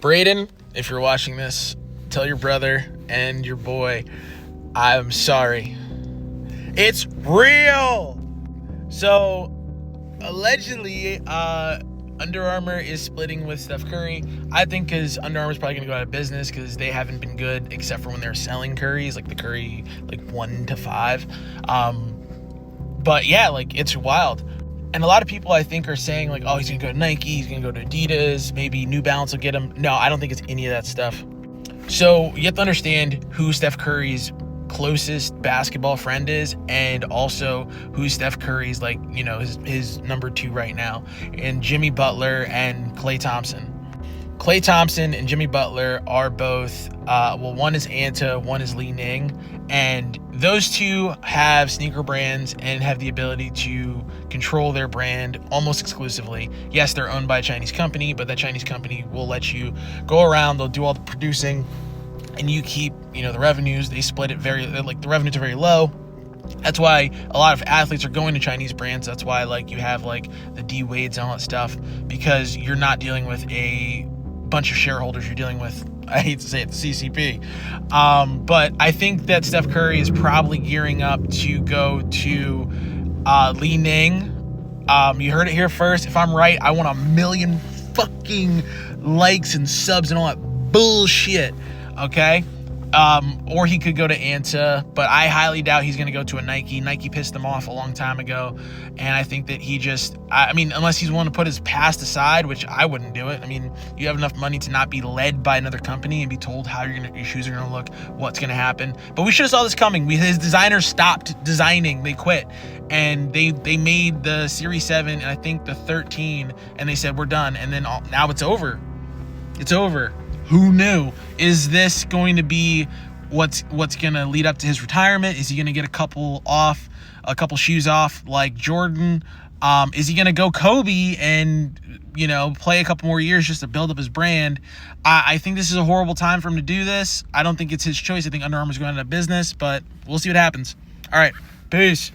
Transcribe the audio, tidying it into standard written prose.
Braden, if you're watching this, tell your brother and your boy, I'm sorry. It's real. So, allegedly, Under Armour is splitting with Steph Curry. I think because Under Armour is probably going to go out of business because they haven't been good except for when they're selling Currys, like the Curry, like 1 to 5. But yeah, like it's wild. And a lot of people I think are saying like, oh, he's going to go to Nike, he's going to go to Adidas, maybe New Balance will get him. No, I don't think it's any of that stuff. So you have to understand who Steph Curry's closest basketball friend is, and also who Steph Curry's like, you know, his number 2 right now, and Jimmy Butler and Klay Thompson. Klay Thompson and Jimmy Butler are both, one is Anta, one is Li Ning, and those two have sneaker brands and have the ability to control their brand almost exclusively. Yes, they're owned by a Chinese company, but that Chinese company will let you go around, they'll do all the producing, and you keep, you know, the revenues. They split it the revenues are very low. That's why a lot of athletes are going to Chinese brands. That's why like you have like the D Wades and all that stuff, because you're not dealing with a bunch of shareholders. You're dealing with, I hate to say it, the CCP. But I think that Steph Curry is probably gearing up to go to Li Ning. You heard it here first. If I'm right, I want 1 million fucking likes and subs and all that bullshit. Okay? Or he could go to Anta, but I highly doubt he's going to go to a Nike. Nike pissed him off a long time ago, and I think that he just, I mean, unless he's willing to put his past aside, which I wouldn't do it. I mean, you have enough money to not be led by another company and be told how your shoes are going to look, what's going to happen. But we should have saw this coming. His designers stopped designing. They quit, and they made the Series 7 and I think the 13, and they said, we're done. And then now it's over. It's over. Who knew? Is this going to be what's going to lead up to his retirement? Is he going to get a couple shoes off like Jordan? Is he going to go Kobe and, you know, play a couple more years just to build up his brand? I think this is a horrible time for him to do this. I don't think it's his choice. I think Under Armour's going out of business, but we'll see what happens. All right, peace.